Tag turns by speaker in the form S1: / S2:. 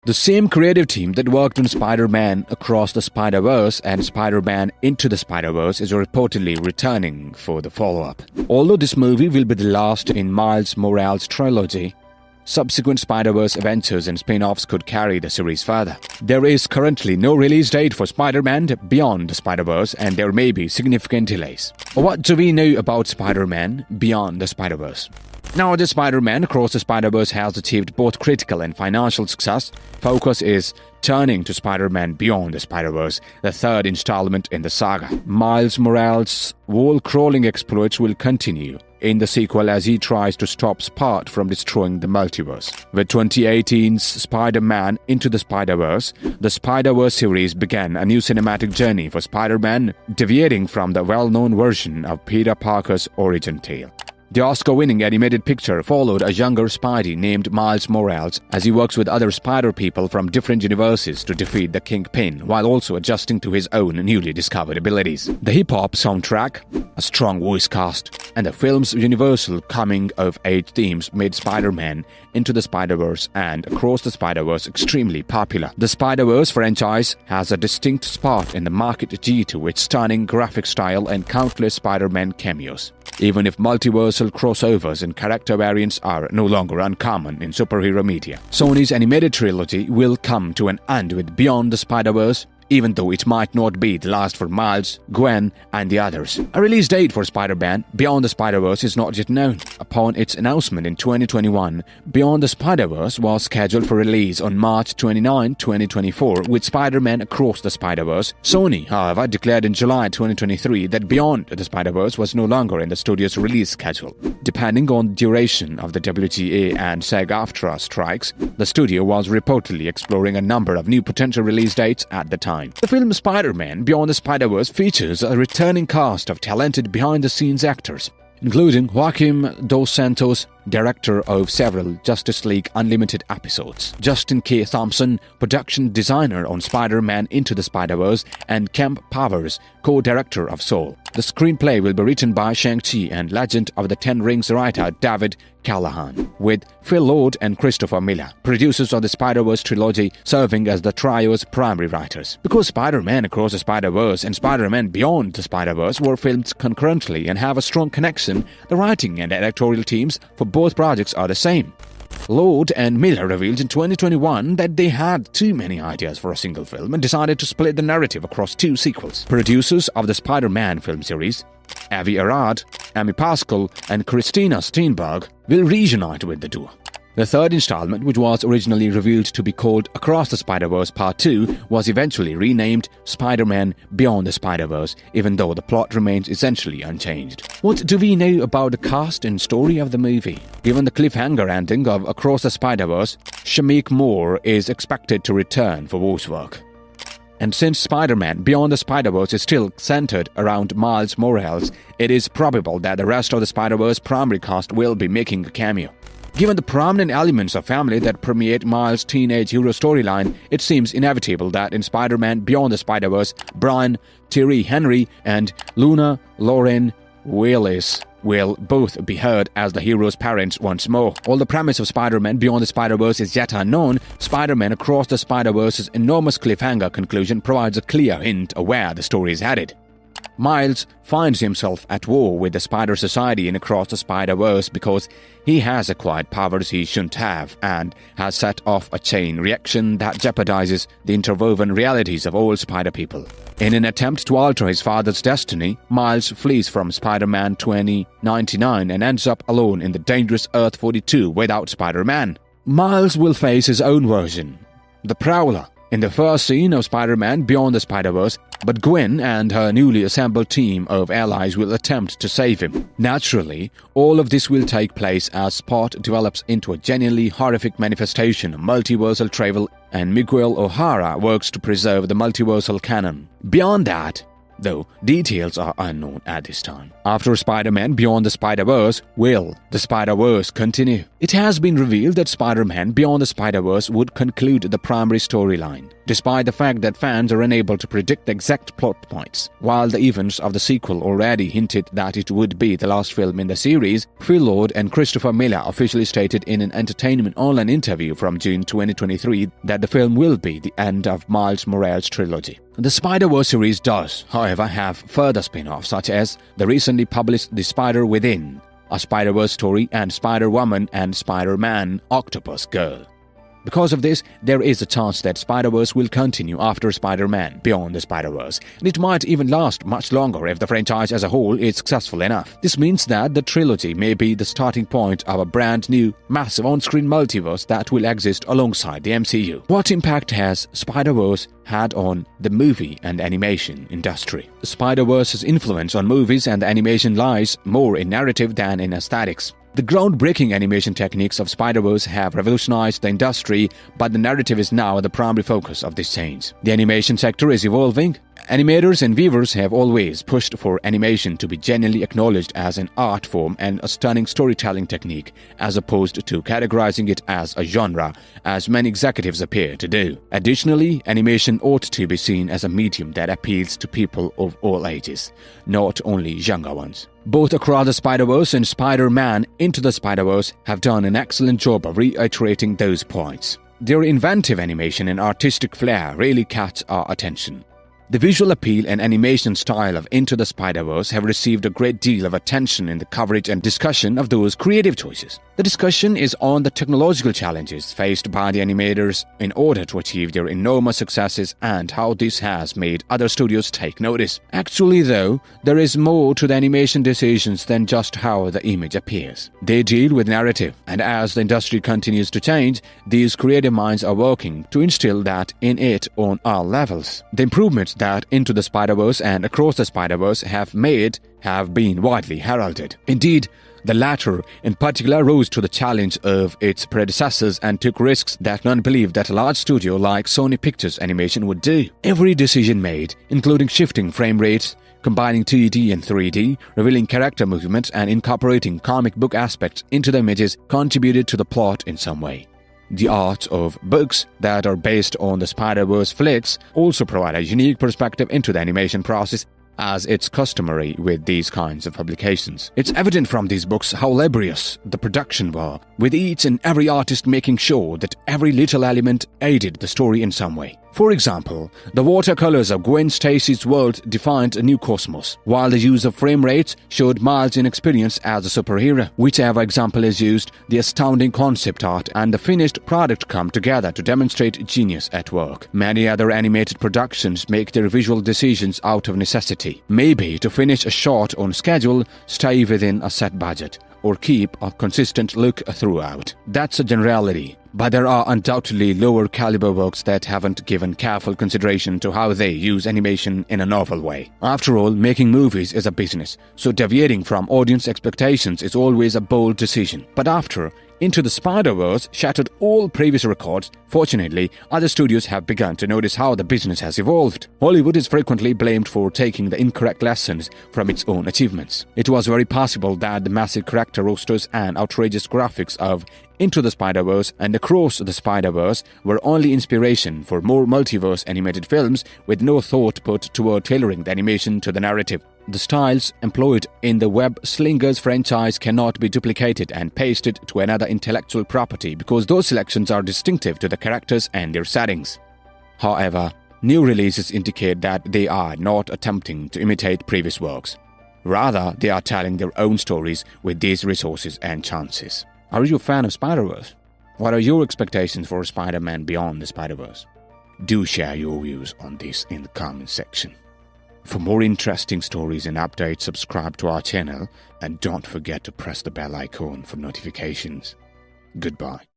S1: The same creative team that worked on Spider-Man Across the Spider-Verse and Spider-Man Into the Spider-Verse is reportedly returning for the follow-up. Although this movie will be the last in Miles Morales' trilogy, subsequent Spider-Verse adventures and spin-offs could carry the series further. There is currently no release date for Spider-Man Beyond the Spider-Verse, and there may be significant delays. What do we know about Spider-Man Beyond the Spider-Verse? Now that Spider-Man Across the Spider-Verse has achieved both critical and financial success, focus is turning to Spider-Man Beyond the Spider-Verse, the third installment in the saga. Miles Morales' wall-crawling exploits will continue in the sequel as he tries to stop Spot from destroying the multiverse. With 2018's Spider-Man Into the Spider-Verse, the Spider-Verse series began a new cinematic journey for Spider-Man, deviating from the well-known version of Peter Parker's origin tale. The Oscar-winning animated picture followed a younger Spidey named Miles Morales as he works with other Spider-People from different universes to defeat the Kingpin, while also adjusting to his own newly discovered abilities. The hip-hop soundtrack, a strong voice cast, and the film's universal coming-of-age themes made Spider-Man Into the Spider-Verse and Across the Spider-Verse extremely popular. The Spider-Verse franchise has a distinct spot in the market due to its stunning graphic style and countless Spider-Man cameos. Even if multiversal crossovers and character variants are no longer uncommon in superhero media, Sony's animated trilogy will come to an end with Beyond the Spider-Verse, even though it might not be the last for Miles, Gwen, and the others. A release date for Spider-Man Beyond the Spider-Verse is not yet known. Upon its announcement in 2021, Beyond the Spider-Verse was scheduled for release on March 29, 2024, with Spider-Man Across the Spider-Verse. Sony, however, declared in July 2023 that Beyond the Spider-Verse was no longer in the studio's release schedule. Depending on the duration of the WGA and SAG-AFTRA strikes, the studio was reportedly exploring a number of new potential release dates at the time. The film Spider-Man Beyond the Spider-Verse features a returning cast of talented behind-the-scenes actors, including Joaquim Dos Santos, director of several Justice League Unlimited episodes, Justin K. Thompson, production designer on Spider-Man Into the Spider-Verse, and Kemp Powers, co-director of Soul. The screenplay will be written by Shang-Chi and Legend of the Ten Rings writer David Callahan, with Phil Lord and Christopher Miller, producers of the Spider-Verse trilogy, serving as the trio's primary writers. Because Spider-Man Across the Spider-Verse and Spider-Man Beyond the Spider-Verse were filmed concurrently and have a strong connection, the writing and editorial teams for both projects are the same. Lord and Miller revealed in 2021 that they had too many ideas for a single film and decided to split the narrative across two sequels. Producers of the Spider-Man film series, Avi Arad, Amy Pascal, and Christina Steinberg, will reunite with the duo. The third installment, which was originally revealed to be called Across the Spider-Verse Part 2, was eventually renamed Spider-Man Beyond the Spider-Verse, even though the plot remains essentially unchanged. What do we know about the cast and story of the movie? Given the cliffhanger ending of Across the Spider-Verse, Shameik Moore is expected to return for voice work. And since Spider-Man Beyond the Spider-Verse is still centered around Miles Morales, it is probable that the rest of the Spider-Verse primary cast will be making a cameo. Given the prominent elements of family that permeate Miles' teenage hero storyline, it seems inevitable that in Spider-Man Beyond the Spider-Verse, Brian Tyree Henry and Luna Lauren Willis will both be heard as the hero's parents once more. While the premise of Spider-Man Beyond the Spider-Verse is yet unknown, Spider-Man Across the Spider-Verse's enormous cliffhanger conclusion provides a clear hint of where the story is headed. Miles finds himself at war with the Spider Society in Across the Spider-Verse because he has acquired powers he shouldn't have and has set off a chain reaction that jeopardizes the interwoven realities of all Spider-People. In an attempt to alter his father's destiny, Miles flees from Spider-Man 2099 and ends up alone in the dangerous Earth-42 without Spider-Man. Miles will face his own version, the Prowler, in the first scene of Spider-Man Beyond the Spider-Verse, but Gwen and her newly assembled team of allies will attempt to save him. Naturally, all of this will take place as Spot develops into a genuinely horrific manifestation of multiversal travel and Miguel O'Hara works to preserve the multiversal canon. Beyond that, though, details are unknown at this time. After Spider-Man Beyond the Spider-Verse, will the Spider-Verse continue? It has been revealed that Spider-Man Beyond the Spider-Verse would conclude the primary storyline. despite the fact that fans are unable to predict the exact plot points. While the events of the sequel already hinted that it would be the last film in the series, Phil Lord and Christopher Miller officially stated in an Entertainment Online interview from June 2023 that the film will be the end of Miles Morales' trilogy. The Spider-Verse series does, however, have further spin-offs such as the recently published The Spider-Within, a Spider-Verse story, and Spider-Woman and Spider-Man Octopus Girl. Because of this, there is a chance that Spider-Verse will continue after Spider-Man Beyond the Spider-Verse, and it might even last much longer if the franchise as a whole is successful enough. This means that the trilogy may be the starting point of a brand new, massive on-screen multiverse that will exist alongside the MCU. What impact has Spider-Verse had on the movie and animation industry? Spider-Verse's influence on movies and animation lies more in narrative than in aesthetics. The groundbreaking animation techniques of Spider-Verse have revolutionized the industry, but the narrative is now the primary focus of this change. The animation sector is evolving. Animators and viewers have always pushed for animation to be genuinely acknowledged as an art form and a stunning storytelling technique, as opposed to categorizing it as a genre, as many executives appear to do. Additionally, animation ought to be seen as a medium that appeals to people of all ages, not only younger ones. Both Across the Spider-Verse and Spider-Man Into the Spider-Verse have done an excellent job of reiterating those points. Their inventive animation and artistic flair really catch our attention. The visual appeal and animation style of Into the Spider-Verse have received a great deal of attention in the coverage and discussion of those creative choices. The discussion is on the technological challenges faced by the animators in order to achieve their enormous successes and how this has made other studios take notice. Actually, though, there is more to the animation decisions than just how the image appears. They deal with narrative, and as the industry continues to change, these creative minds are working to instill that in it on all levels. The improvements that Into the Spider-Verse and Across the Spider-Verse have made have been widely heralded. Indeed, the latter in particular rose to the challenge of its predecessors and took risks that none believed that a large studio like Sony Pictures Animation would do. Every decision made, including shifting frame rates, combining 2D and 3D, revealing character movements, and incorporating comic book aspects into the images, contributed to the plot in some way. The art of books that are based on the Spider-Verse flicks also provide a unique perspective into the animation process, as it's customary with these kinds of publications. It's evident from these books how laborious the production were, with each and every artist making sure that every little element aided the story in some way. For example, the watercolors of Gwen Stacy's world defined a new cosmos, while the use of frame rates showed Miles' inexperience as a superhero. Whichever example is used, the astounding concept art and the finished product come together to demonstrate genius at work. Many other animated productions make their visual decisions out of necessity, maybe to finish a shot on schedule, stay within a set budget, or keep a consistent look throughout. That's a generality. But there are undoubtedly lower caliber works that haven't given careful consideration to how they use animation in a novel way. After all, making movies is a business, so deviating from audience expectations is always a bold decision. But after Into the Spider-Verse shattered all previous records, fortunately, other studios have begun to notice how the business has evolved. Hollywood is frequently blamed for taking the incorrect lessons from its own achievements. It was very possible that the massive character rosters and outrageous graphics of Into the Spider-Verse and Across the Spider-Verse were only inspiration for more multiverse animated films with no thought put toward tailoring the animation to the narrative. The styles employed in the Web Slingers franchise cannot be duplicated and pasted to another intellectual property because those selections are distinctive to the characters and their settings. However, new releases indicate that they are not attempting to imitate previous works. Rather, they are telling their own stories with these resources and chances. Are you a fan of Spider-Verse? What are your expectations for Spider-Man Beyond the Spider-Verse? Do share your views on this in the comment section. For more interesting stories and updates, subscribe to our channel and don't forget to press the bell icon for notifications. Goodbye.